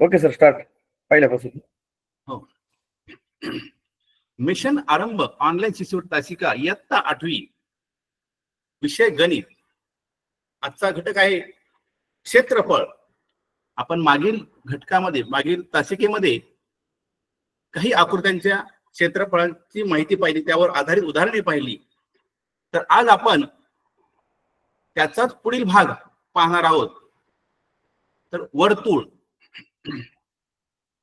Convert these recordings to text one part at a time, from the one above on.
Okay sir, start पहिल्यापासून. हो. Mission आरंभ ऑनलाईन शिष्यवृत्ती तासिका इयत्ता 8वी, विषय गणित. आजचा घटक आहे क्षेत्रफळ. आपण मागील घटकामध्ये, मागील तासिकेमध्ये काही आकृत्यांच्या क्षेत्रफळाची माहिती पाहिली, त्यावर आधारित उदाहरणे पाहिली. तर आज आपण त्याचाच पुढील भाग पाहणार आहोत. तर वर्तुळ.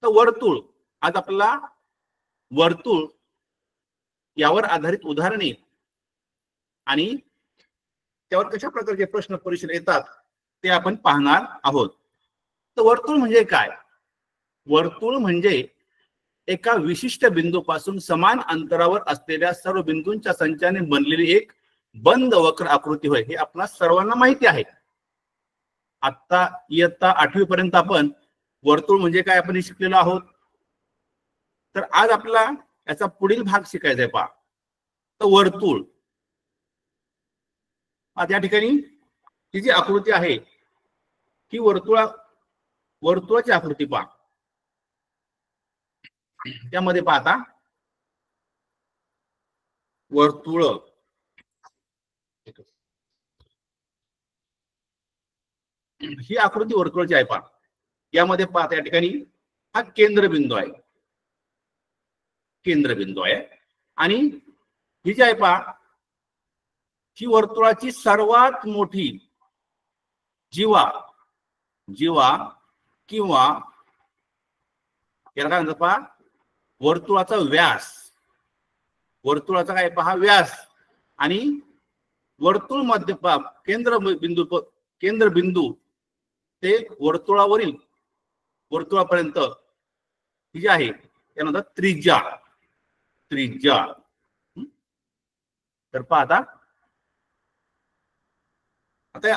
तर वर्तुळ, आज आपल्याला वर्तुळ यावर आधारित उदाहरणे आणि त्यावर कशा प्रकारचे प्रश्न परीक्षेत येतात ते आपण पाहणार आहोत. तर वर्तुळ म्हणजे काय? वर्तुळ म्हणजे एका विशिष्ट बिंदूपासून समान अंतरावर असलेल्या सर्व बिंदूंच्या संचाने बनलेली एक बंद वक्र आकृती होय. हे आपल्या सर्वांना माहिती आहे. आता इयत्ता 8वी पर्यंत आपण वर्तुळ म्हणजे काय आपण शिकलेलो आहोत. तर आज आपल्याला याचा पुढील भाग शिकायचा आहे. पहा, तर वर्तुळ. आता या ठिकाणी ही जी आकृती आहे ही वर्तुळाची आकृती पहा. त्यामध्ये पाहता वर्तुळ, ही आकृती वर्तुळाची आहे. पहा, यामध्ये पाहता या ठिकाणी हा केंद्रबिंदू आहे, केंद्रबिंदू आहे. आणि ही जी आहे पहा, ही वर्तुळाची सर्वात मोठी जीवा किंवा याला काय म्हणतात पहा, वर्तुळाचा व्यास. वर्तुळाचा काय पहा, व्यास. आणि वर्तुळ मध्य पहा, केंद्रबिंदू ते वर्तुळापर्यंत ही जी आहे त्यानंतर त्रिज्या. तर पहा, आता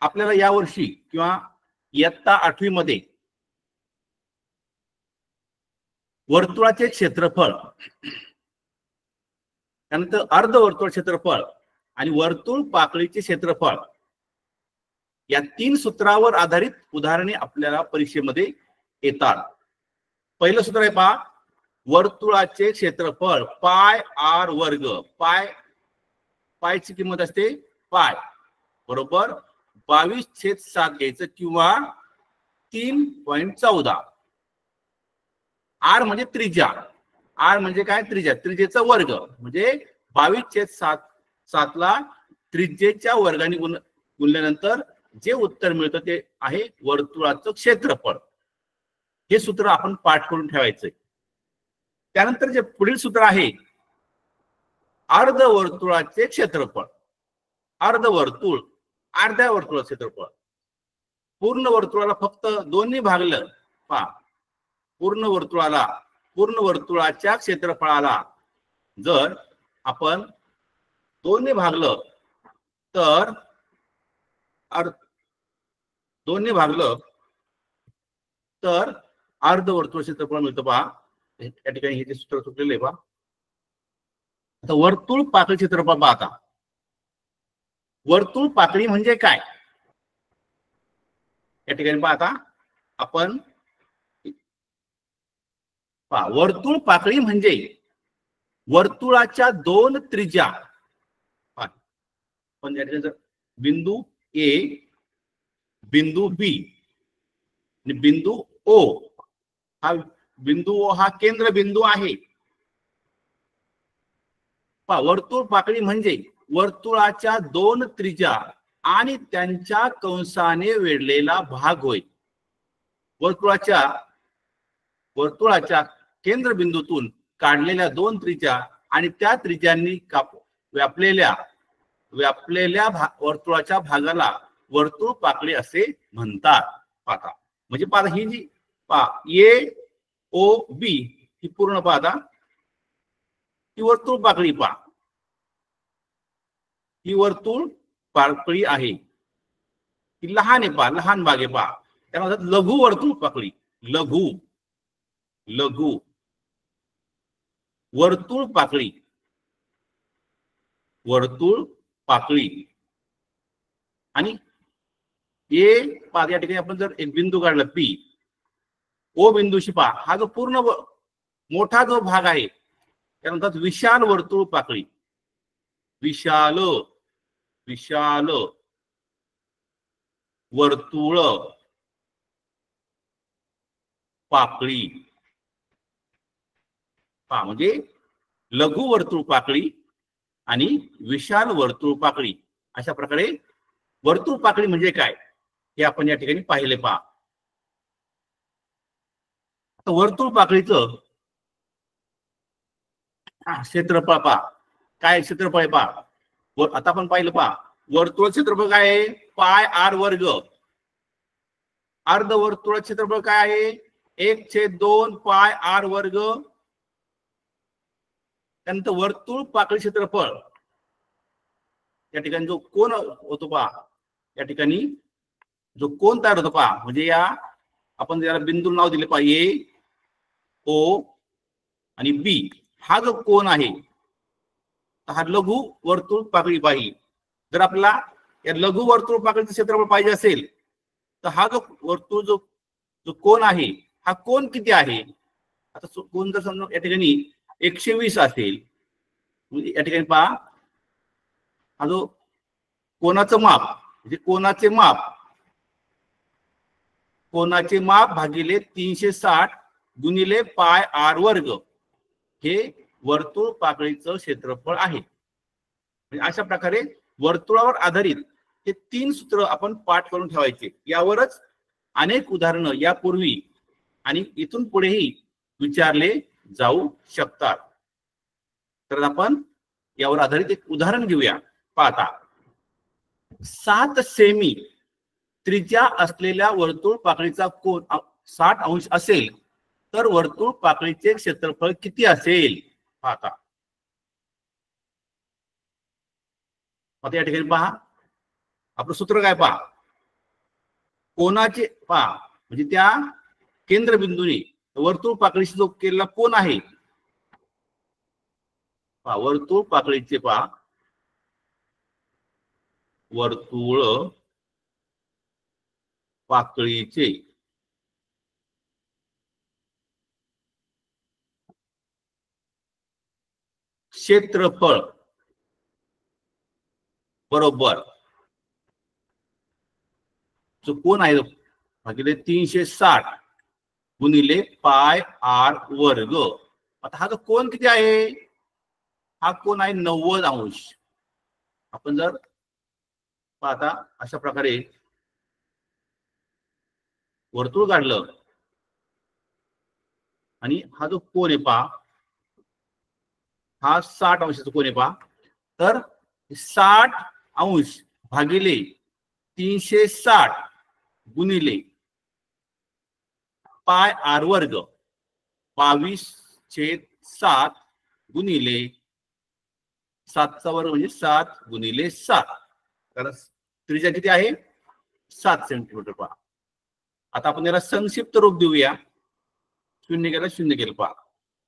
आपल्याला या वर्षी किंवा इयत्ता 8वी मध्ये वर्तुळाचे क्षेत्रफळ, त्यानंतर अर्धवर्तुळ क्षेत्रफळ आणि वर्तुळ पाकळीचे क्षेत्रफळ या 3 सूत्रावर आधारित उदाहरणे आपल्याला परीक्षेमध्ये येतात. पहिलं सूत्र आहे पहा, वर्तुळाचे क्षेत्रफळ पाय आर वर्ग. पायची किंमत असते पाय बरोबर 22/7 घ्यायचं किंवा 3.14. आर म्हणजे त्रिज्या. आर म्हणजे काय? त्रिज्या. त्रिज्येचा वर्ग म्हणजे 22/7 ला त्रिज्येच्या वर्गाने गुणल्यानंतर जे उत्तर मिळतं ते आहे वर्तुळाचं क्षेत्रफळ. हे सूत्र आपण पाठ करून ठेवायचंय. त्यानंतर जे पुढील सूत्र आहे अर्धवर्तुळाचे क्षेत्रफळ. अर्धवर्तुळ, अर्ध्या वर्तुळाचे क्षेत्रफळ. पूर्ण वर्तुळाला फक्त 2 भागलं पहा, पूर्ण वर्तुळाच्या क्षेत्रफळाला जर आपण 2 भागलं तर 2 भागलं तर अर्धवर्तुळ क्षेत्रफळ मिळतं. पहा, या ठिकाणी हे जे सूत्र चुकलेलं आहे पहा. आता वर्तुळ पाकळी क्षेत्रफळ पाहता. वर्तुळ पाकळी म्हणजे काय? या ठिकाणी पाहता आपण पहा, वर्तुळ पाकळी म्हणजे वर्तुळाच्या 2 त्रिज्या. पण या ठिकाणी बिंदू ए, बिंदू बी आणि बिंदू ओ. हा केंद्रबिंदू आहे. पहा, वर्तुळ पाकळी म्हणजे वर्तुळाच्या 2 त्रिज्या आणि त्यांच्या कंसाने वेढलेला भाग होय. वर्तुळाच्या केंद्रबिंदूतून काढलेल्या 2 त्रिज्या आणि त्या त्रिज्यांनी व्यापलेल्या वर्तुळाच्या भागाला वर्तुळ पाकळी असे म्हणतात. पाहता म्हणजे पाहता ही जी पहा ए ओ बी ही पूर्ण पाहता ही वर्तुळ पाकळी. पहा, ही वर्तुळ पाकळी आहे. ही लहान आहे पहा, लहान भाग आहे पहा. त्यामध्ये लघु वर्तुळ पाकळी. लघु वर्तुळ पाकळी. आणि ए पहा, या ठिकाणी आपण जर एक बिंदू काढला पी, ओ बिंदूशी पहा, हा जो पूर्ण मोठा जो भाग आहे त्यानंतर विशाल वर्तुळ पाकळी, विशाल विशाल वर्तुळ पाकळी पहा, म्हणजे लघु वर्तुळ पाकळी आणि विशाल वर्तुळ पाकळी, अशा प्रकारे वर्तुळ पाकळी म्हणजे काय हे आपण या ठिकाणी पाहिले पहा. वर्तुळ पाकळीचं क्षेत्रफळ पहा, काय क्षेत्रफळ आहे पहा. आता आपण पाहिलं पहा, वर्तुळ क्षेत्रफळ काय आहे, पाय आर वर्ग. अर्धवर्तुळ क्षेत्रफळ काय आहे, 1/2 पाय आर वर्ग. त्यानंतर वर्तुळ पाकळी क्षेत्रफळ, या ठिकाणी जो कोन होतो पहा, या ठिकाणी जो कोन तयार होतो पहा, म्हणजे या आपण याला बिंदू नाव दिले पाहिजे ओ आणि बी, हा जो कोन आहे हा लघु वर्तुळ पाकळी पाहिजे. जर आपल्याला या लघु वर्तुळ पाकळीचं क्षेत्रफळ पाहिजे असेल तर हा जो वर्तुळ जो जो कोन आहे हा कोन किती आहे. आता कोन जर समजा या ठिकाणी 120 असेल, या ठिकाणी पहा हा जो कोनाचं माप म्हणजे कोनाचे माप भागिले 360 गुणिले पाय आर वर्ग, हे वर्तुळ पाकळीचं क्षेत्रफळ आहे. अशा प्रकारे वर्तुळावर आधारित हे 3 सूत्र आपण पाठ करून ठेवायचे. यावरच अनेक उदाहरणं यापूर्वी आणि इथून पुढेही विचारले जाऊ शकतात. तर आपण यावर आधारित एक उदाहरण घेऊया. पाहता, 7 सेमी त्रिज्या असलेल्या वर्तुळ पाकळीचा कोन 60 अंश असेल तर वर्तुळ पाकळीचे क्षेत्रफळ किती असेल. पाहता, आता या ठिकाणी पहा, आपलं सूत्र काय पहा, कोनाचे पहा म्हणजे त्या केंद्रबिंदूने वर्तुळ पाकळीशी जो केलेला कोन आहे, पहा वर्तुळ पाकळीचे पहा वर्तुळ पाकळीचे क्षेत्रफळ बरोबर जो कोन आहे भागिले 360 गुणिले पाय आर वर्ग. आता हा जो कोन किती आहे, हा कोन आहे 90 अंश. आपण जर पाहता अशा प्रकारे वर्तुळ काढलं आणि हा जो कोन आहे पहा, हा 60 अंशाचा कोन आहे पहा, तर 60 अंश भागिले 360 गुणिले पाय आर वर्ग 22/7 गुणिले 7चा वर्ग म्हणजे 7 गुणिले 7, कारण त्रिज्या किती आहे 7 सेंटीमीटर पहा. आता आपण याला संक्षिप्त रूप देऊया. 0 गेला 0 गेला पहा,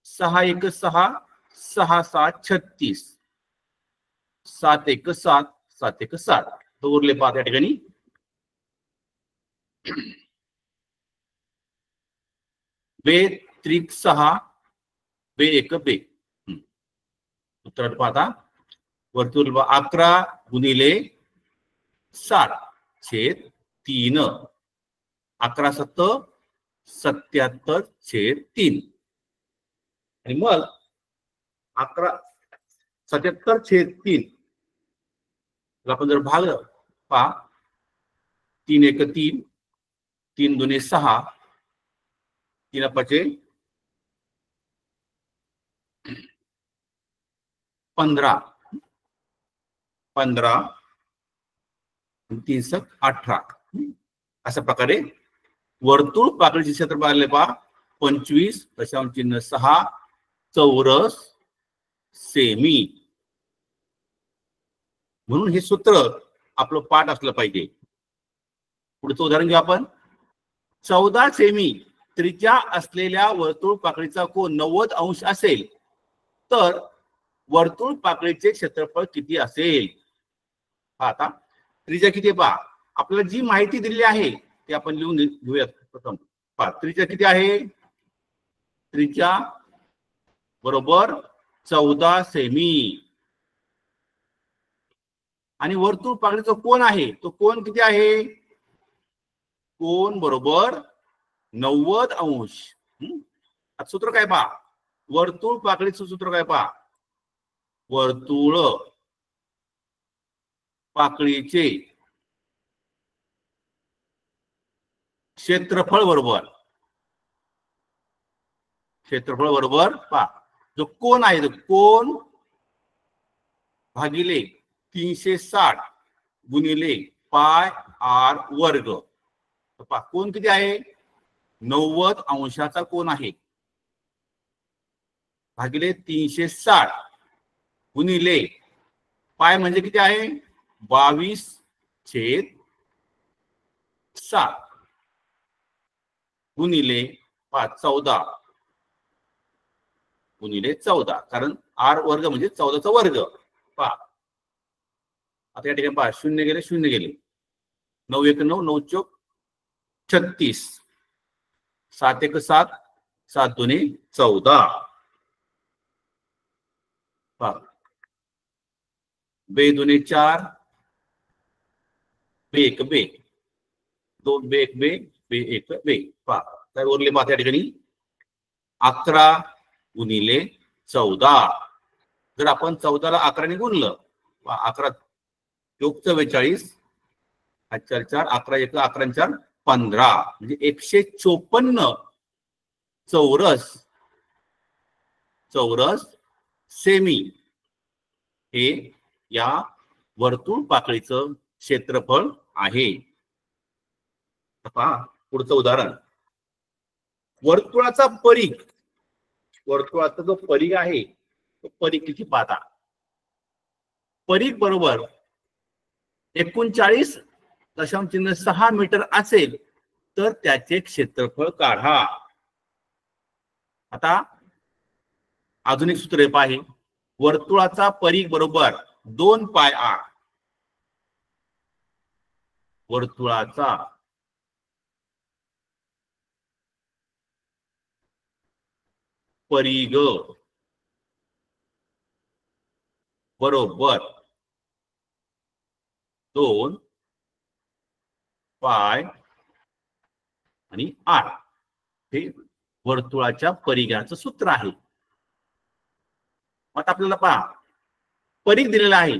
6 1 6 6 7 36 7 1 7 7 1 7 तो उरले पहा त्या ठिकाणी 2 3 6 2 1 2. उत्तर पाहता वर्तुळ 11 गुणिले 60/3, 11 7 77/3 आणि मग 11 77/3 आपण जर भाग पहा, 3 1 3 3 2 6 3 5 15 15 3 7 18 अशा प्रकारे वर्तुळ पाकळीचे क्षेत्रफळ आले पहा 25.6 चौरस सेमी. म्हणून हे सूत्र आपलं पाठ असलं पाहिजे. पुढचं उदाहरण घेऊ आपण. 14 सेमी त्रिज्या असलेल्या वर्तुळ पाकळीचा कोन 90 अंश असेल तर वर्तुळ पाकळीचे क्षेत्रफळ किती असेल. आता त्रिज्या किती पहा, आपल्याला जी माहिती दिलेली आहे ती आपण लिहून घेऊयात. प्रथम त्रिज्या किती आहे? त्रिज्या बरोबर 14 सेमी. आणि वर्तुळ पाकळीचा कोन आहे, तो कोन किती आहे? कोन बरोबर 90 अंश. आता सूत्र काय पहा, वर्तुळ पाकळीचं सूत्र काय पहा, वर्तुळ पाकळीचे क्षेत्रफळ बरोबर पहा, जो कोन आहे तो कोन भागिले 360 गुणिले पाय आर वर्ग. पहा कोन किती आहे? 90 अंशाचा कोन आहे, भागिले 360 गुणिले पाय म्हणजे किती आहे? 22/7 गुणिले 14 गुणिले 14, कारण आर वर्ग म्हणजे 14चा वर्ग. पहा आता या ठिकाणी पहा, शून्य गेले 9 1 9 9 चौक 36, 7 1 7 7 2 14. पहा बे 2 4 बे 1 बे 2 बे 1 बे बे 1 बे. पहा काय उरले पहा त्या ठिकाणी 11 गुणिले 14. जर आपण 14 ला 11 ने गुणलं, 11 योग 44, 4 4 11 1 11 4 15, म्हणजे 154 चौरस सेमी हे या वर्तुळ पाकळीचं क्षेत्रफळ आहे. पहा पुढचं उदाहरण, वर्तुळाचा परिघ, वर्तुळाचा जो परिघ आहे तो परिघ किती पाहता, परिघ बरोबर 39.6 मीटर असेल तर त्याचे क्षेत्रफळ काढा. आता आधुनिक सूत्र आहे, वर्तुळाचा परिघ बरोबर 2 पाय आर. वर्तुळाचा परिघ बरोबर 2 पाय आणि आर, हे वर्तुळाच्या परिघाचं सूत्र आहे. आता आपल्याला पहा परिघ दिलेला आहे,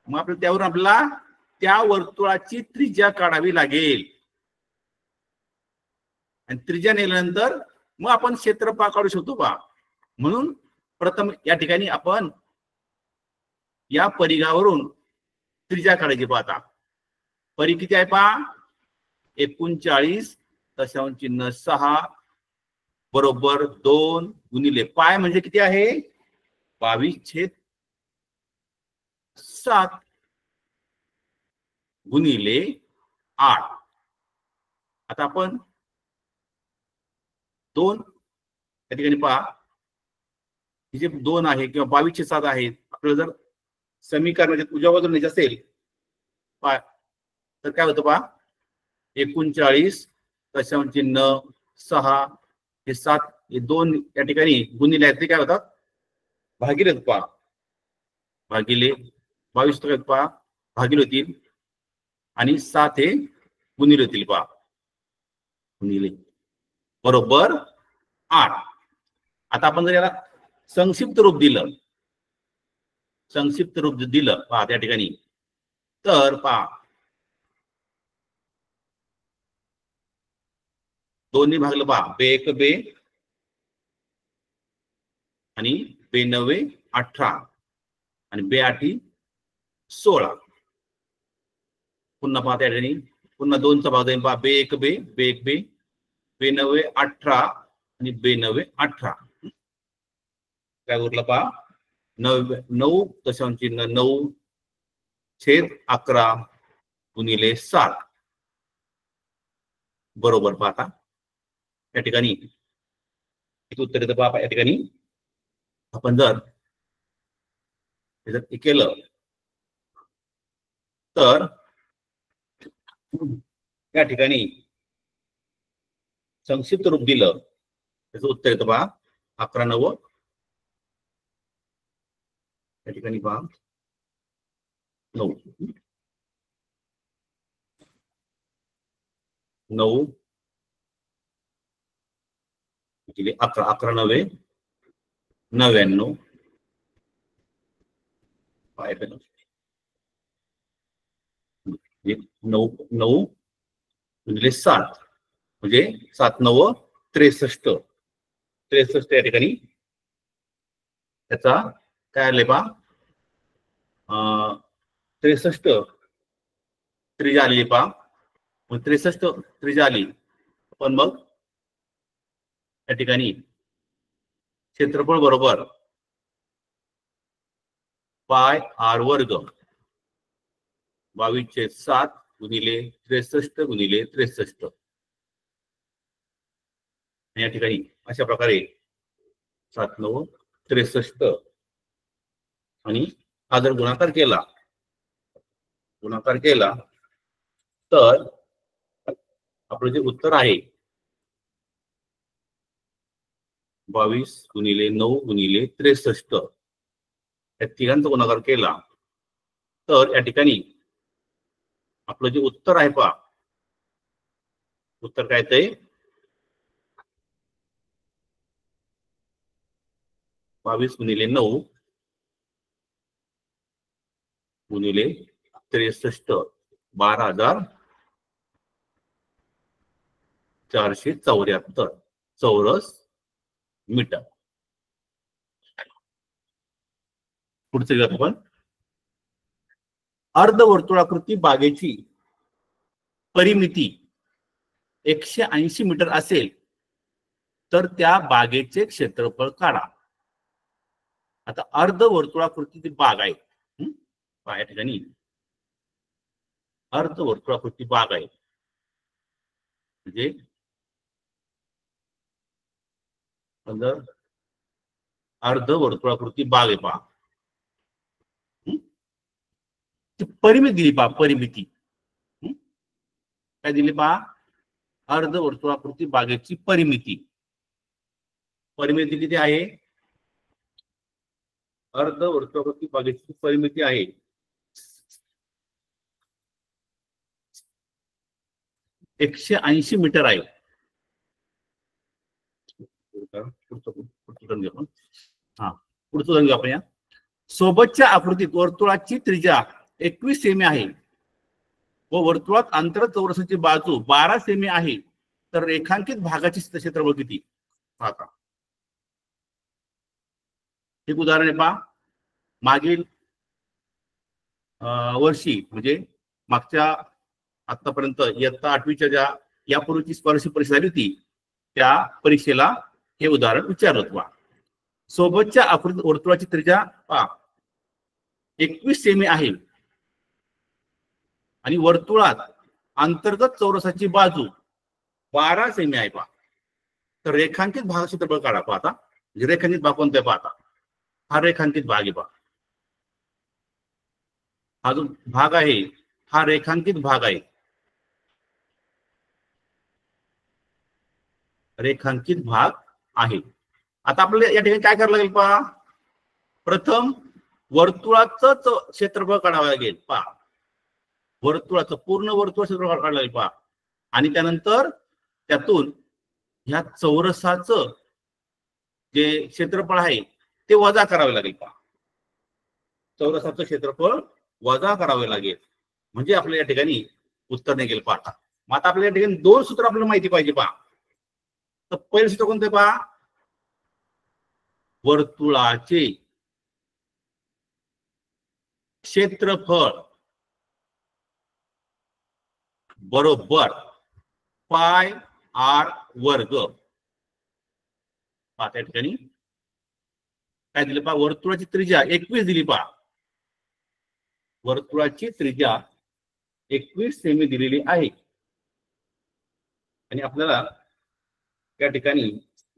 मग आपल्याला त्यावरून आपल्याला त्या वर्तुळाची त्रिज्या काढावी लागेल. आणि त्रिज्या नेल्यानंतर मग आपण क्षेत्रफळ काढू शकतो पहा. म्हणून प्रथम या ठिकाणी आपण या परिघावरून त्रिज्या काढायची. पाहता परिघ किती आहे पहा, 39.6 बरोबर 2 गुणिले पाय म्हणजे किती आहे, 22/7 गुणिले 8. आता आपण 2 या ठिकाणी पहा, जे 2 आहे किंवा 22/7 आहेत, आपल्याला जर समीकरणाच्या उजव्या बाजूला न्यायचे असेल तर काय होतं पहा, 39.6 हे 7 हे 2 या ठिकाणी गुणिले आहेत, ते काय होतात भागिले पहा, भागिले 22 पहा भागिले होतील आणि 7 हे गुणिले होतील पहा, गुणिले बरोबर 8. आता आपण जर याला संक्षिप्त रूप दिलं, पहा त्या ठिकाणी, तर पहा 2 भागलं पहा, बे 1 बे आणि बे 9 18 आणि बे 8 16. पुन्हा पहा त्या ठिकाणी पुन्हा 2चा भाग देईन पहा, बे 1 बे बे 1 बे बे 9 18 आणि बे 9 18. काय उरलं पहा, 9.9/11 गुणिले 7 बरोबर. पाहता या ठिकाणी उत्तर येतं पहा. या ठिकाणी आपण जर केलं तर या ठिकाणी संक्षिप्त रूप दिलं त्याचं उत्तर येतं पहा 11 या ठिकाणी पहा 9 9 11 11 9 99 9 9 म्हणजे 7 म्हणजे 7 9 63 63 या ठिकाणी त्याचा काय आले पहा 63 त्रिज्या आली पहा मग 63 त्रिज्या आली पण मग या ठिकाणी क्षेत्रफळ बरोबर पाय आर वर्ग 22/7 गुणिले 63 गुणिले 63 या ठिकाणी अशा प्रकारे 7 9 63 आणि हा जर गुणाकार केला तर आपलं जे उत्तर आहे 22 गुणिले 9 गुणिले 63 या तिघांचा गुणाकार केला तर या ठिकाणी आपलं जे उत्तर आहे पहा उत्तर काय ते 22 गुणिले 9 गुणिले 63 12,474 चौरस मीटर. पुढचे घेऊ आपण अर्धवर्तुळाकृती बागेची परिमिती 180 मीटर असेल तर त्या बागेचे क्षेत्रफळ काढा. आता अर्धवर्तुळाकृती बाग आहे या ठिकाणी अर्धवर्तुळाकृती बाग आहे म्हणजे अर्धवर्तुळाकृती बाग आहे पहा परिमिती दिली पहा परिमिती काय दिली पहा अर्धवर्तुळाकृती बागेची परिमिती किती आहे अर्धवर्तुळाकृती बागेची परिमिती आहे 180 मीटर आहे. पुढचं आपण या सोबतच्या आकृतीत वर्तुळाची त्रिज्या 21 सेमी आहे व वर्तुळात अंतर चौरसाची बाजू 12 सेमी आहे तर रेखांकित भागाची क्षेत्रफळ किती पाहता. एक उदाहरण आहे पहा मागील वर्षी म्हणजे मागच्या आतापर्यंत इयत्ता 8वीच्या ज्या यापूर्वीची स्कॉलरशिप परीक्षा झाली होती त्या परीक्षेला हे उदाहरण विचारलं होतं. सोबतच्या आकृतीत वर्तुळाची त्रिज्या पहा 21 सेमी आहे आणि वर्तुळात अंतर्गत चौरसाची बाजू 12 सेमी आहे पहा तर रेखांकित भाग क्षेत्रफळ काढा. पाहता म्हणजे रेखांकित भाग कोणता आहे पाहता हा रेखांकित भाग आहे पहा हा जो भाग आहे हा रेखांकित भाग आहे रेखांकित भाग आहे. आता आपल्याला या ठिकाणी काय करावं लागेल पहा प्रथम वर्तुळाचं क्षेत्रफळ काढावं लागेल पहा वर्तुळाचं पूर्ण वर्तुळ क्षेत्रफळ काढावं लागेल पहा आणि त्यानंतर त्यातून ह्या चौरसाचं जे क्षेत्रफळ आहे ते वजा करावे लागेल पहा चौरसाचं क्षेत्रफळ वजा करावे लागेल म्हणजे आपल्याला या ठिकाणी उत्तर निघेल पहा. मग आता आपल्याला या ठिकाणी दोन सूत्र आपल्याला माहिती पाहिजे पहा. तर पहिलं सूत्र कोणतं पहा वर्तुळाचे क्षेत्रफळ बरोबर पाय आर वर्ग. त्या ठिकाणी काय दिलं पहा वर्तुळाची त्रिज्या 21 दिली पहा वर्तुळाची त्रिज्या 21 सेमी दिलेली आहे आणि आपल्याला त्या ठिकाणी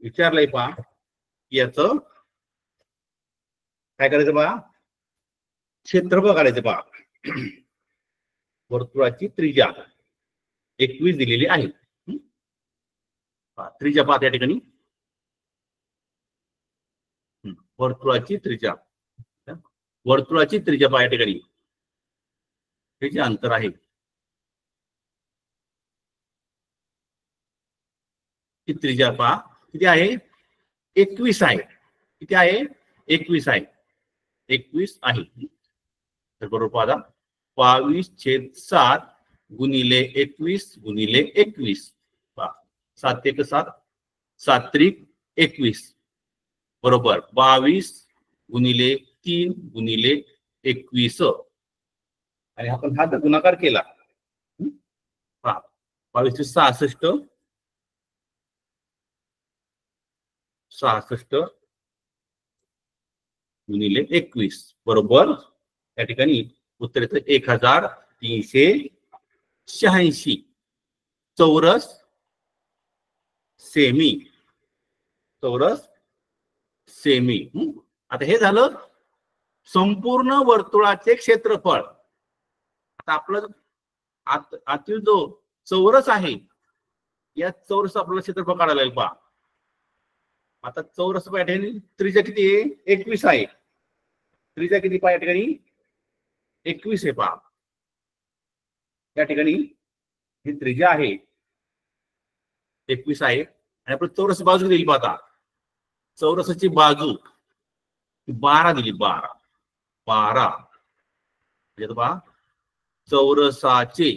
विचारलंय पहा याचं काय करायचं पहा क्षेत्रफळ काढायचं पहा वर्तुळाची त्रिज्या 21 दिलेली आहे. त्रिज्या पहा त्या ठिकाणी वर्तुळाची त्रिज्या पहा या ठिकाणी हे जे अंतर आहे ती त्रिज्या पहा किती आहे 21 आहे. किती आहे 21 आहे. 21 आहे. तर बरोबर पहा 22/7 गुणिले 21 गुणिले 21 पहा 7 एक 7 7 त्रिक 21 बरोबर 22 गुणिले 3 गुणिले 21 आणि आपण हा जर गुणाकार केला 22 66 66 गुणिले 21 बरोबर या ठिकाणी उत्तर येतं 1386 चौरस सेमी. आता हे झालं संपूर्ण वर्तुळाचे क्षेत्रफळ. आता आपलं आतील जो चौरस आहे या चौरस आपल्याला क्षेत्रफळ काढायला लागेल पहा. आता चौरस या ठिकाणी त्रिज्या किती आहे 21 आहे. त्रिज्या किती पहा या ठिकाणी 21 आहे पहा. या ठिकाणी ही त्रिज्या आहे 21 आहे आणि आपण चौरस बाजू दिली पाहता. चौरसाची बाजू 12 दिली 12 म्हणजे पहा चौरसाचे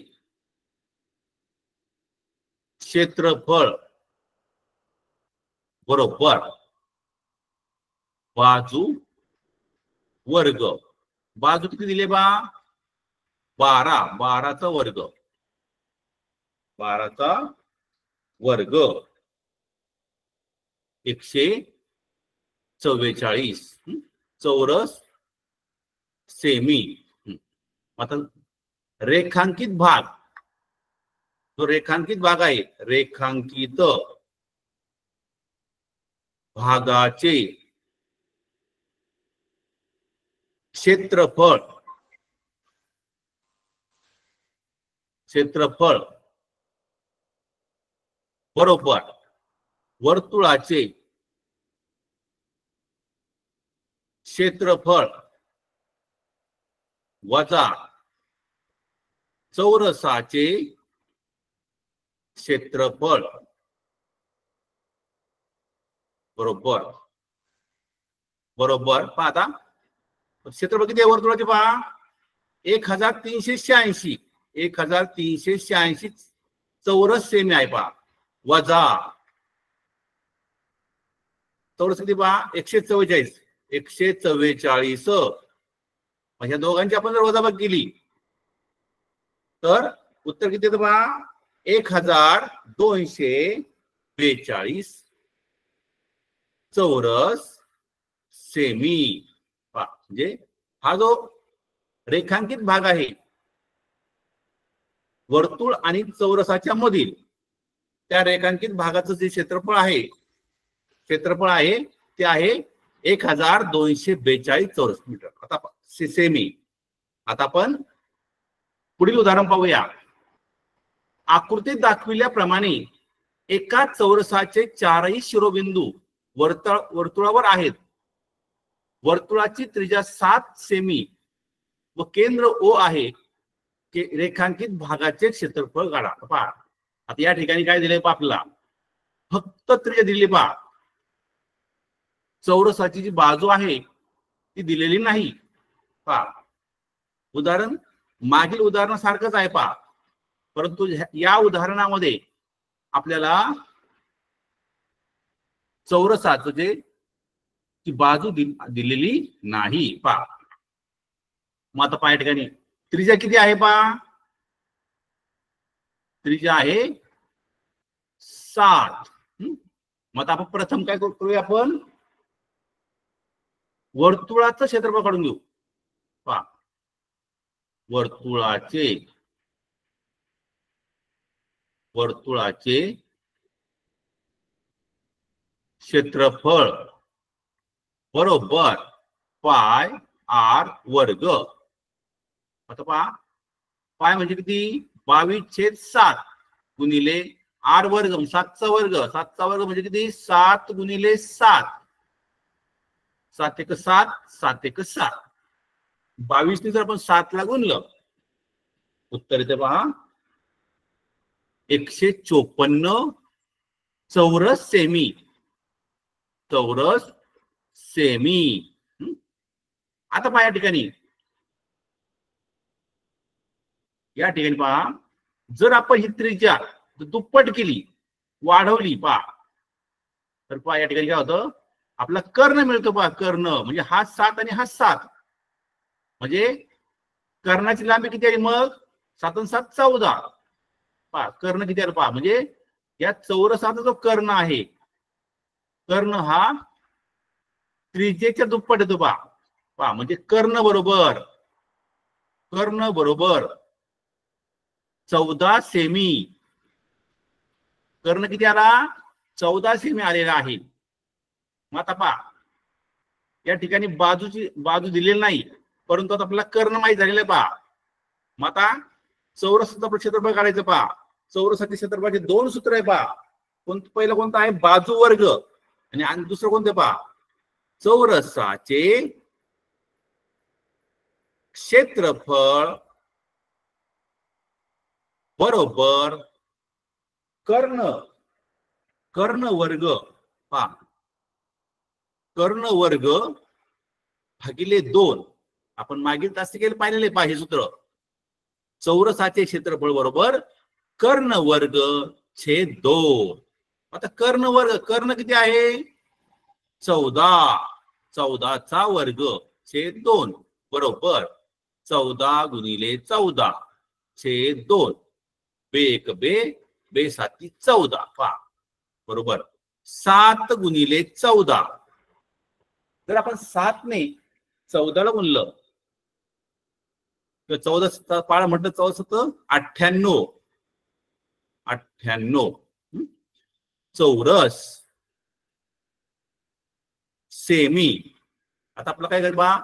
क्षेत्रफळ बरोबर बाजू वर्ग. बाजू किती दिले बा 12 12चा वर्ग 12चा वर्ग 144 चौरस सेमी. आता रेखांकित भाग जो रेखांकित भाग आहे रेखांकित भागाचे क्षेत्रफळ बरोबर वर्तुळाचे क्षेत्रफळ वजा चौरसाचे क्षेत्रफळ बरोबर पहा आता क्षेत्रफळ किती आहे वर्तुळाचे पहा 1386 चौरस सेमी आहे पहा वजा चौरस किती पहा 144 म्हणजे दोघांची आपण जर वजाबाकी केली तर उत्तर किती येतं पहा 1242 चौरस सेमी. म्हणजे हा जो रेखांकित भाग आहे वर्तुळ आणि चौरसाच्या मधील त्या रेखांकित भागाचं जे क्षेत्रफळ आहे ते आहे 1242 चौरस मीटर. आता सेमी. आता आपण पुढील उदाहरण पाहूया. आकृतीत दाखविल्याप्रमाणे एका चौरसाचे चारही शिरोबिंदू वर्तुळावर आहेत. वर्तुळाची त्रिज्या 7 सेमी व केंद्र ओ आहे. रेखांकित भागाचे क्षेत्रफळ काढा. पहा आता या ठिकाणी काय दिले पहा आपल्याला फक्त त्रिज्या दिली पहा. चौरसाची जी बाजू आहे ती दिलेली नाही. पहा उदाहरण मागील उदाहरणासारखंच आहे पहा परंतु या उदाहरणामध्ये आपल्याला चौरसाचं जे ती बाजू दिलेली नाही पहा. मग आता पहा या ठिकाणी त्रिज्या किती आहे पहा त्रिज्या आहे 7. मग आपण प्रथम काय करूया आपण वर्तुळाचं क्षेत्रफळ काढून घेऊ. पहा वर्तुळाचे क्षेत्रफळ बरोबर पाय आर वर्ग. आता पहा पाय म्हणजे किती 22/7 गुणिले आर वर्ग 7चा वर्ग, 7चा वर्ग म्हणजे किती 7 गुणिले 7, 7 एक 7, 7 एक 7, 22 ने जर आपण 7 ला गुणलं उत्तर येते पहा 154 चौरस सेमी, चौरस सेमी. आता पहा या ठिकाणी पहा जर आपण ही त्रिज्या दुप्पट केली वाढवली पहा तर पहा या ठिकाणी काय होतं आपला कर्ण मिळतो पहा कर्ण म्हणजे हा 7 आणि हा 7 म्हणजे कर्णाची लांबी किती आली मग 7 आणि 7 14 पहा कर्ण किती आलं पहा म्हणजे या चौरसाचा जो कर्ण आहे कर्ण हा त्रिज्येच्या दुप्पट येतो पहा पहा म्हणजे कर्ण बरोबर 14 सेमी. कर्ण किती आला 14 सेमी आलेला आहे. मग आता पहा या ठिकाणी बाजू दिलेली नाही परंतु आता आपल्याला कर्ण माहित झालेलं आहे पहा. मग आता चौरसाचं क्षेत्रफळ काढायचं पहा. चौरसाच्या क्षेत्रफळाचे दोन सूत्र आहे पहा. पहिलं कोणतं आहे बाजू वर्ग आणि दुसरं कोणतं पहा चौरसाचे क्षेत्रफळ बरोबर कर्ण वर्ग पहा कर्ण वर्ग भागिले 2. आपण मागील तास केलं पाहिलेले पहा हे सूत्र. चौरसाचे क्षेत्रफळ बरोबर कर्ण वर्ग छेद 2. आता कर्ण वर्ग कर्ण किती आहे 14, 14चा वर्ग छेद 2 बरोबर 14 गुणिले 14 छेद 2. बे 1 बे 7 14 पहा बरोबर 7 गुणिले 14. जर आपण 7 ने 14 ला गुणलं तर 14 पाळा म्हटलं 14 98 चौरस सेमी. आता आपलं काय करायचं बा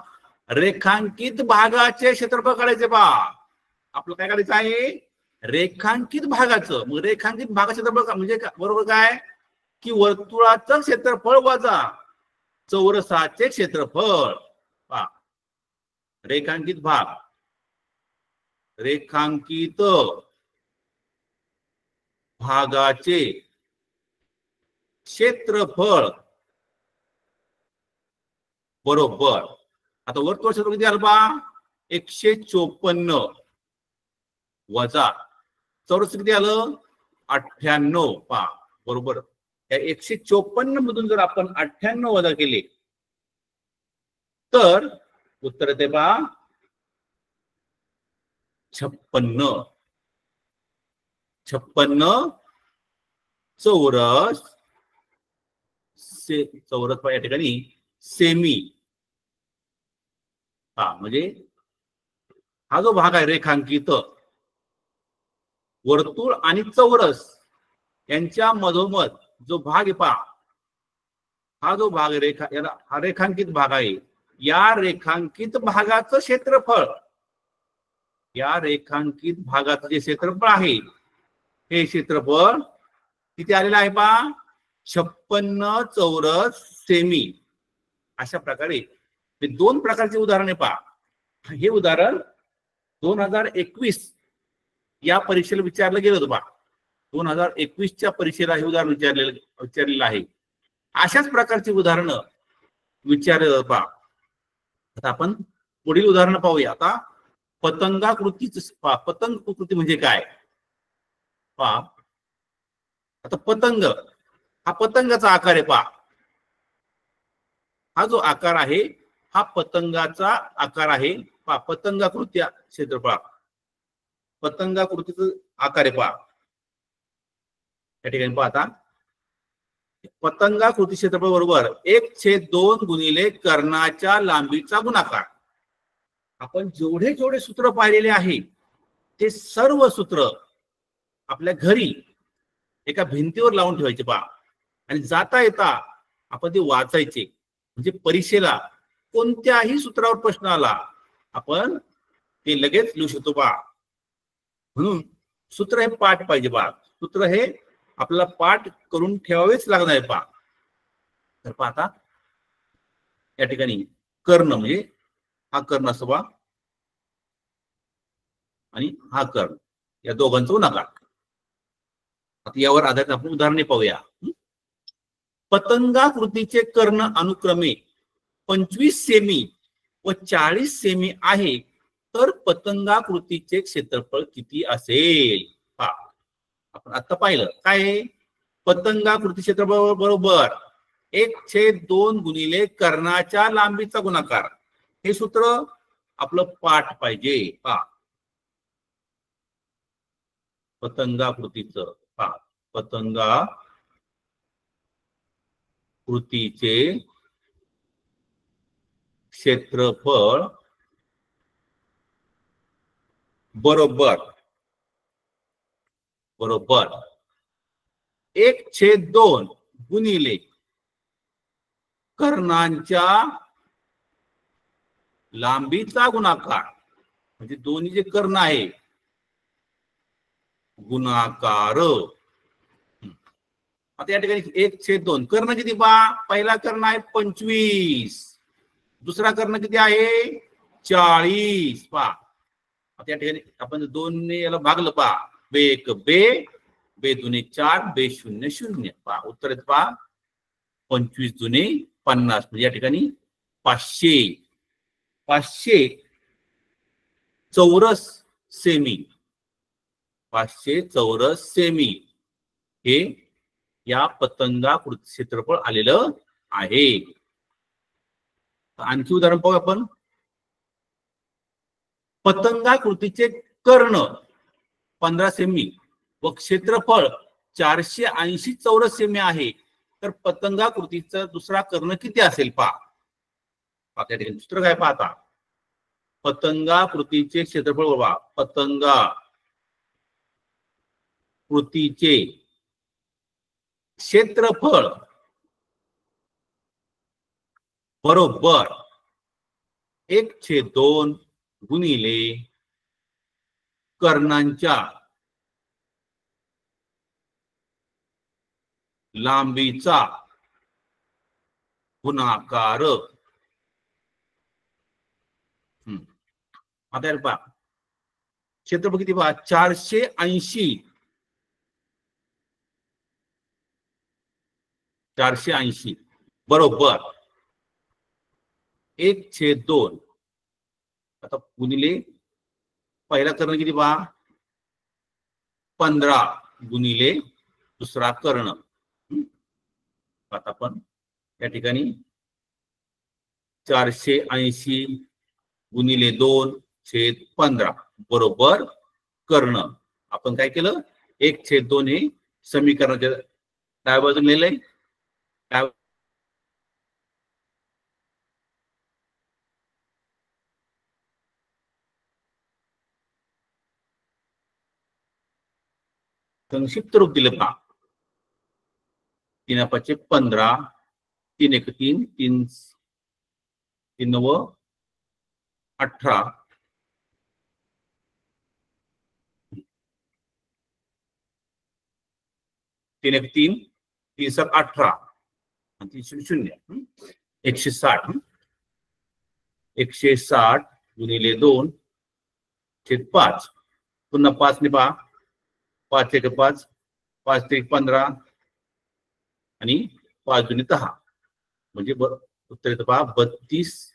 रेखांकित भागाचे क्षेत्रफळ काढायचे बा. आपलं काय करायचं आहे रेखांकित भागाचं. मग रेखांकित भागाचं क्षेत्रफळ म्हणजे बरोबर काय की वर्तुळाचं क्षेत्रफळ वजा चौरसाचे क्षेत्रफळ पहा. रेखांकित भाग रेखांकित भागाचे क्षेत्रफळ बरोबर आता वर्तुळ क्षेत्रफळ किती आलं बा 154 वजा चौरस किती आलं 98 पहा बरोबर. या 154 मधून जर आपण 98 वजा केले तर उत्तर येते पहा 56. चौरस पहा या ठिकाणी सेमी हा म्हणजे हा जो भाग आहे रेखांकित वर्तुळ आणि चौरस यांच्या मधोमध जो भाग आहे पहा हा जो भाग याला हा रेखांकित भाग आहे. या रेखांकित भागाचं क्षेत्रफळ या रेखांकित भागाचं जे क्षेत्रफळ आहे हे क्षेत्रफळ किती आलेलं आहे पहा 56 चौरस सेमी. अशा प्रकारे हे दोन प्रकारचे उदाहरण आहे पहा. हे उदाहरण 2021 या परीक्षेला विचारलं गेलं होतं पहा. 2021च्या परीक्षेला हे उदाहरण विचारलेलं आहे. अशाच प्रकारची उदाहरणं विचारलं पहा. आता आपण पुढील उदाहरण पाहूया. आता पतंगाकृतीच पहा. पतंगाकृती म्हणजे काय पहा. आता पतंग हा पतंगाचा आकार आहे पहा. हा जो आकार आहे हा पतंगाचा आकार आहे पहा. पतंगाकृती क्षेत्रफळ पतंगाकृतीचा आकार आहे पहा. या ठिकाणी पहा आता पतंगाकृती क्षेत्रफळ बरोबर 1/2 गुणिले कर्णाच्या लांबीचा गुणाकार. आपण जेवढे सूत्र पाहिलेले आहे ते सर्व सूत्र आपल्या घरी एका भिंतीवर लावून ठेवायचे पहा आणि जाता येता आपण ते वाचायचे. म्हणजे परीक्षेला कोणत्याही सूत्रावर प्रश्न आला आपण ते लगेच लिहू शकतो पहा. म्हणून सूत्र हे पाठ पाहिजे पहा. सूत्र हे आपल्याला पाठ करून ठेवावेच लागणार आहे पहा. तर पहा आता या ठिकाणी कर्ण म्हणजे हा कर्ण असतो बा आणि हा कर्ण, या दोघांचा गुणाकार. आता यावर आधारित आपण उदाहरणे पाहूया. पतंगाकृतीचे कर्ण अनुक्रमे 25 सेमी व 40 सेमी आहे, तर पतंगाकृतीचे क्षेत्रफळ किती असेल? पहा, आपण आता पाहिलं काय, पतंगाकृती क्षेत्रफळ बरोबर 1/2 गुणिले कर्णाच्या लांबीचा गुणाकार. हे सूत्र आपलं पाठ पाहिजे. पहा, पतंगाकृतीचं पहा, पतंगाकृतीचे क्षेत्रफळ बरोबर 1/2 गुणिले कर्णांच्या लांबीचा गुणाकार, म्हणजे दोन्ही जे कर्ण आहे गुणाकार. आता या ठिकाणी 1/2 कर्ण किती पहा, पहिला कर्ण आहे 25, दुसरा कर्ण किती आहे 40. पहा आता या ठिकाणी आपण 2 ने याला भागलं पहा, बे 1 बे, बे 2 4, बे 0 0. पहा उत्तर येत पहा 25 दुने 50, म्हणजे या ठिकाणी 500 चौरस सेमी, 500 चौरस सेमी हे या पतंगाकृती क्षेत्रफळ आलेलं आहे. आणखी उदाहरण पाहू आपण. पतंगाकृतीचे कर्ण 15 सेमी व क्षेत्रफळ 480 चौरस सेमी आहे, तर पतंगाकृतीचा दुसरा कर्ण किती असेल? पहा आता या ठिकाणी सूत्र काय पाहता, पतंगाकृतीचे क्षेत्रफळ बघा, पतंगाकृतीचे क्षेत्रफळ बरोबर 1/2 गुणिले कर्णांच्या लांबीचा गुणाकार. आता पहा क्षेत्रफळ किती पहा, 480 बरोबर 1/2. आता गुणिले पहिला कर्ण किती पहा 15 गुणिले दुसरा कर्ण. आता आपण या ठिकाणी 480 गुणिले 2/15 बरोबर कर्ण. आपण काय केलं, 1/2 हे समीकरणाच्या डाव्या बाजूला लिहिलंय. संक्षिप्त रूप दिलं पहा, 3 5 15, 3 1 3, 3 9 18, 3 1 3, 3 7 18 आणि 3 0 160. 160 गुणिले 2/5, पुन्हा 5 ने पहा, 5 1 5, 5 3 15 आणि 5 दुने 10, म्हणजे उत्तर येतं पहा 32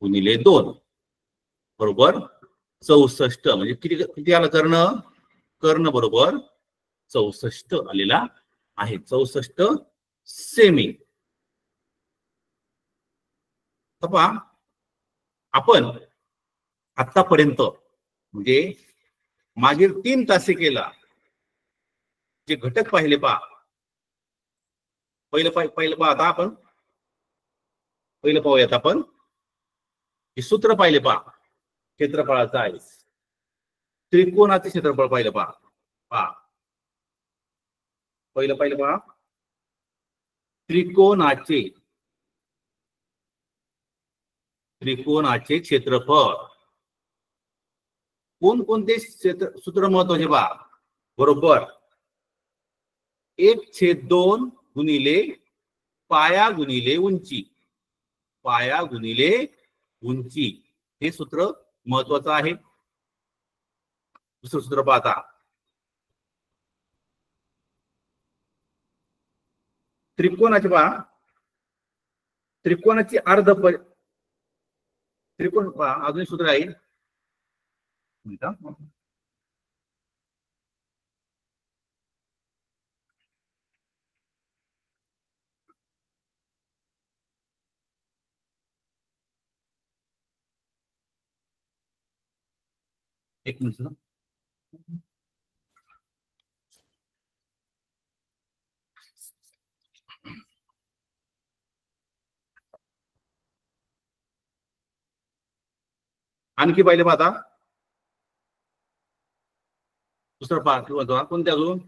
गुणिले 2 बरोबर 64. म्हणजे किती किती आला कर्ण बरोबर 64 आलेला आहे, 64 सेमी. पहा आपण आतापर्यंत म्हणजे मागील 3 तासिकेला जे घटक पाहिले पहा, पहिलं पहा आता आपण पाहूयात आपण हे सूत्र पाहिले पहा, क्षेत्रफळाचं आहे. त्रिकोणाचे क्षेत्रफळ पाहिलं पहा, पहिलं पहा त्रिकोणाचे क्षेत्रफळ कोणकोणते सूत्र महत्वाचे बा बरोबर 1/2 गुणिले पाया गुणिले उंची पाया गुणिले उंची हे सूत्र महत्वाचं आहे. दुसरं सूत्र पाहता त्रिकोणाचे पहा त्रिकोणाची त्रिकोण पहा अजून सूत्र आहे. एक मिनिट आणखी पाहिले पाहता दुसरं पहा किंवा कोणते अजून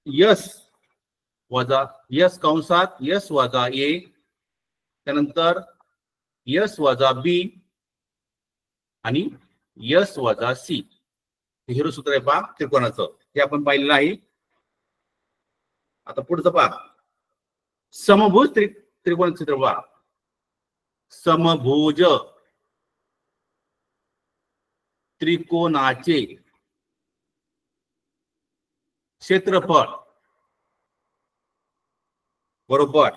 यस वजा यस कंसात यस वजा ए त्यानंतर यस वजा बी आणि यस वजा सी हे सूत्र आहे पहा त्रिकोणाचं हे आपण पाहिलेलं आहे. आता पुढचं पहा समभुज त्रिकोण चित्र पहा समभुज त्रिकोणाचे क्षेत्रफळ बरोबर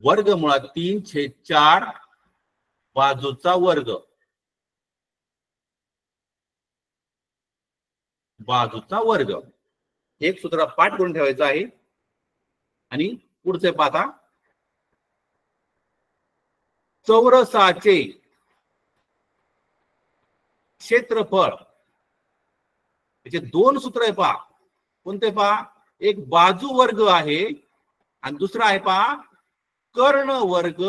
वर्गमुळात 3/4 बाजूचा वर्ग एक सूत्र पाठ करून ठेवायचं आहे. आणि पुढचे पाहता चौरसाचे क्षेत्रफळ त्याचे दोन सूत्र आहे पहा कोणते पहा एक बाजू वर्ग आहे आणि दुसरा आहे पहा कर्ण वर्ग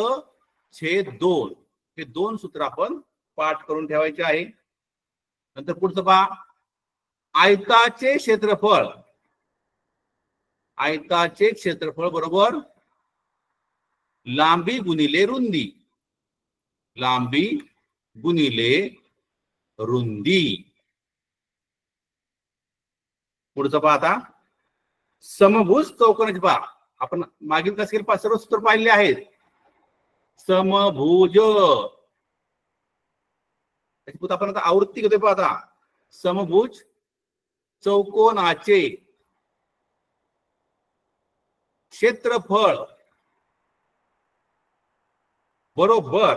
छेद 2 हे दोन सूत्र आपण पाठ करून ठेवायचे आहे. नंतर पुढचं पहा आयताचे क्षेत्रफळ बरोबर लांबी गुणिले रुंदी पुढचं पहा आता समभुज चौकोनाचे पहा आपण मागील तासिकेत सर्व सूत्र पाहिले आहेत. समभुज आपण आता आवृत्ती घेतोय पहा आता समभुज चौकोनाचे क्षेत्रफळ बरोबर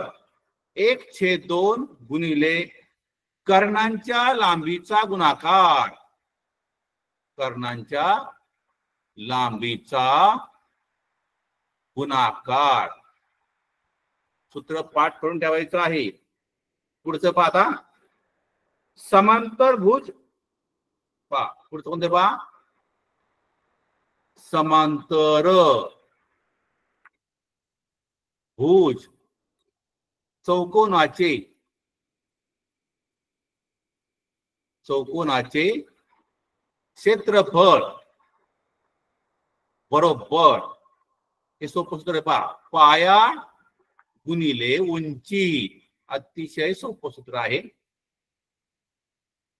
1/2 गुणिले कर्णांच्या लांबीचा गुणाकार सूत्र पाठ करून ठेवायचं आहे. पुढचं पाहता समांतर भुज पहा पुढचं कोणते पहा समांतर भुज चौकोनाचे क्षेत्रफळ बरोबर हे सोपं सूत्र आहे पहा पाया गुणिले उंची अतिशय सोपं सूत्र आहे.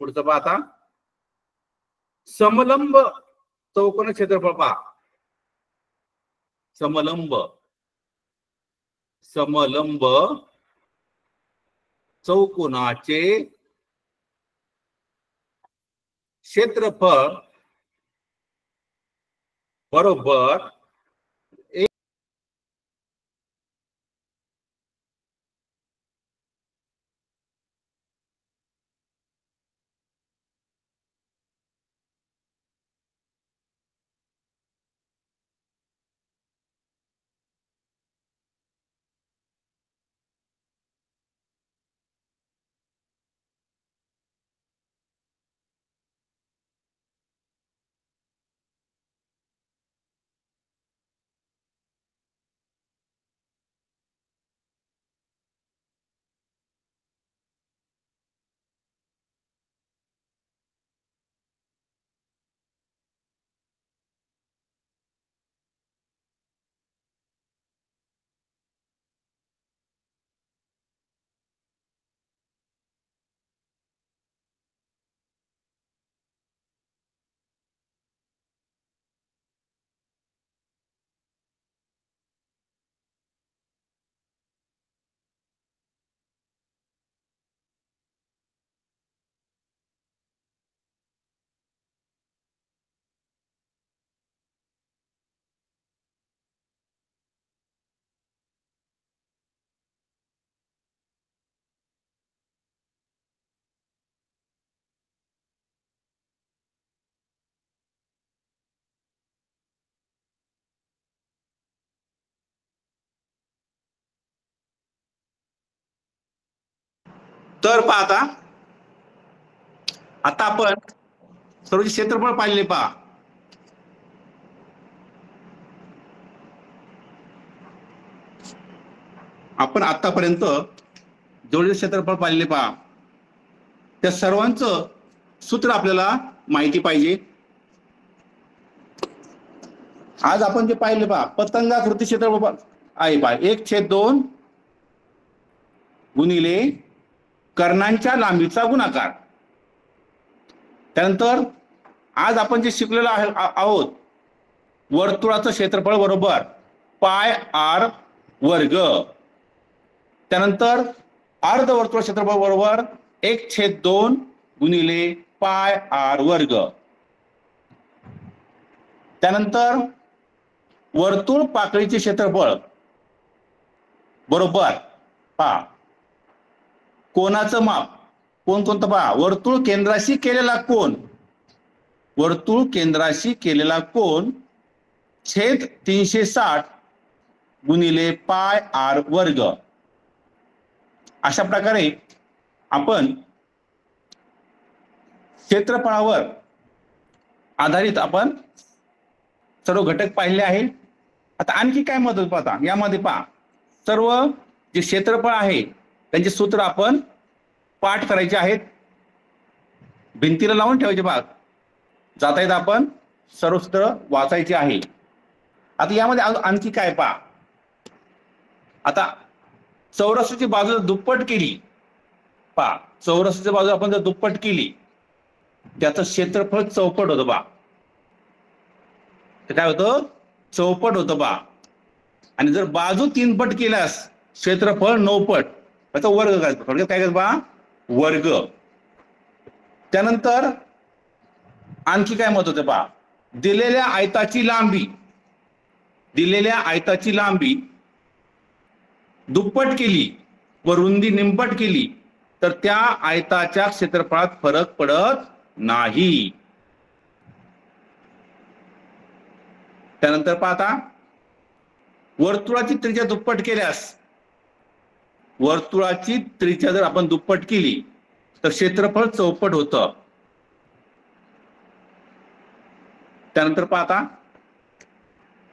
पुढचं पहा आता समलंब चौकोन क्षेत्रफळ पहा समलंब चौकोनाचे क्षेत्रफळ बरोबर तर पहा आता आपण सर्व क्षेत्रफळ पाहिले पहा. आपण आतापर्यंत जेवढे क्षेत्रफळ पाहिले पहा त्या सर्वांचं सूत्र आपल्याला माहिती पाहिजे. आज आपण जे पाहिले पहा पतंगाकृती क्षेत्रफळ आहे पहा 1/2 गुणिले कर्णांच्या लांबीचा गुणाकार. त्यानंतर आज आपण जे शिकलेलो आहोत वर्तुळाचं क्षेत्रफळ बरोबर πr वर्ग. त्यानंतर अर्धवर्तुळ क्षेत्रफळ बरोबर 1/2 गुणिले πr वर्ग. त्यानंतर वर्तुळ पाकळीचे क्षेत्रफळ बरोबर पहा कोणाचं माप कोणतं पहा वर्तुळ केंद्राशी केलेला कोन. वर्तुळ केंद्राशी केलेला कोन छेद 360 गुणिले πr वर्ग. अशा प्रकारे आपण क्षेत्रफळावर आधारित आपण सर्व घटक पाहिले आहे. आता आणखी काय महत्त्वाचं पाहता यामध्ये पहा सर्व जे क्षेत्रफळ आहे त्यांचे सूत्र आपण पाठ करायचे आहेत. भिंतीला लावून ठेवायचे पहा जाता येत आपण सर्व सूत्र वाचायचे आहे. आता यामध्ये आणखी काय पहा आता चौरसाची बाजू दुप्पट केली पहा चौरसाची बाजू आपण जर दुप्पट केली त्याचं क्षेत्रफळ चौपट होतं पहा. काय होतं चौपट होतं पहा. आणि जर बाजू 3पट केल्यास क्षेत्रफळ 9पट त्याचा वर्ग करायचा. थोडक्यात काय करायचं पहा वर्ग. त्यानंतर आणखी काय महत्त्वाचं पहा दिलेल्या आयताची लांबी दुप्पट केली व रुंदी निमपट केली तर त्या आयताच्या क्षेत्रफळात फरक पडत नाही. त्यानंतर पाहता वर्तुळाची त्रिज्या दुप्पट केल्यास वर्तुळाची त्रिज्या जर आपण दुप्पट केली तर क्षेत्रफळ चौपट होतं. त्यानंतर पाहता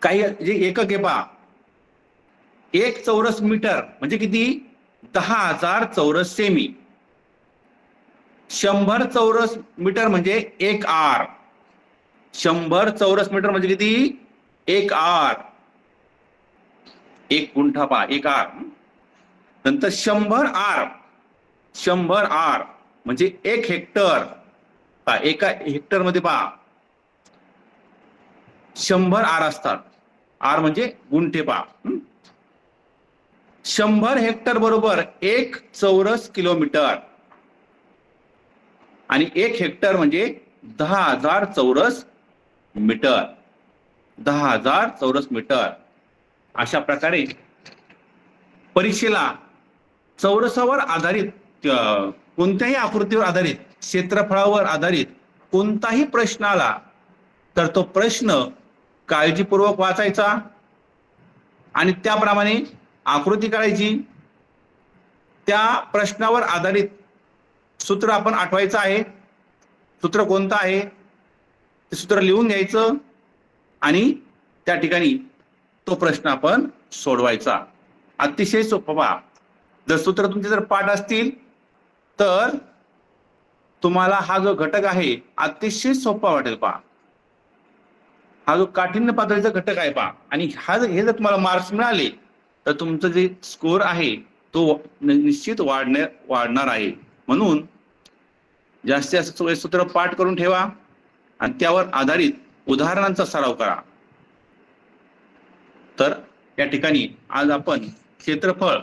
काही जे एकक आहे पहा 1 चौरस मीटर म्हणजे किती 10,000 चौरस सेमी. 100 चौरस मीटर म्हणजे 1 आर. 100 चौरस मीटर म्हणजे किती 1 आर. 1 गुंठा पहा 1 आर. नंतर 100 आर म्हणजे 1 हेक्टर. एका हेक्टर मध्ये पहा 100 आर असतात. आर म्हणजे गुंठे पहा. 100 हेक्टर बरोबर 1 चौरस किलोमीटर आणि 1 हेक्टर म्हणजे 10,000 चौरस मीटर. 10,000 चौरस मीटर. अशा प्रकारे परीक्षेला चौरसावर आधारित कोणत्याही आकृतीवर आधारित क्षेत्रफळावर आधारित कोणताही प्रश्न आला तर तो प्रश्न काळजीपूर्वक वाचायचा आणि त्याप्रमाणे आकृती काढायची. त्या प्रश्नावर आधारित सूत्र आपण आठवायचं आहे. सूत्र कोणतं आहे ते सूत्र लिहून घ्यायचं आणि त्या ठिकाणी तो प्रश्न आपण सोडवायचा. अतिशय सोपं पहा. जर सूत्र तुमचे जर पाठ असतील तर तुम्हाला हा जो घटक आहे अतिशय सोपा वाटेल पहा. हा जो काठिण्य पातळीचा घटक आहे पहा आणि हे जर तुम्हाला मार्क्स मिळाले तर तुमचं जे स्कोर आहे तो निश्चित वाढणार आहे. म्हणून जास्तीत जास्त सूत्र पाठ करून ठेवा आणि त्यावर आधारित उदाहरणांचा सराव करा. तर या ठिकाणी आज आपण क्षेत्रफळ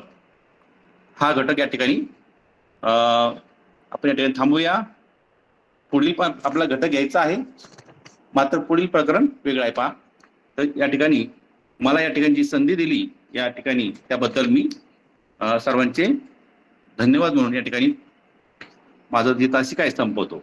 हा घटक या ठिकाणी आपण या ठिकाणी थांबूया. पुढील पण आपला घटक घ्यायचा आहे मात्र पुढील प्रकरण वेगळं आहे पहा. तर या ठिकाणी मला या ठिकाणी जी संधी दिली या ठिकाणी त्याबद्दल मी सर्वांचे धन्यवाद म्हणून या ठिकाणी माझं गीताशी काय संपवतो.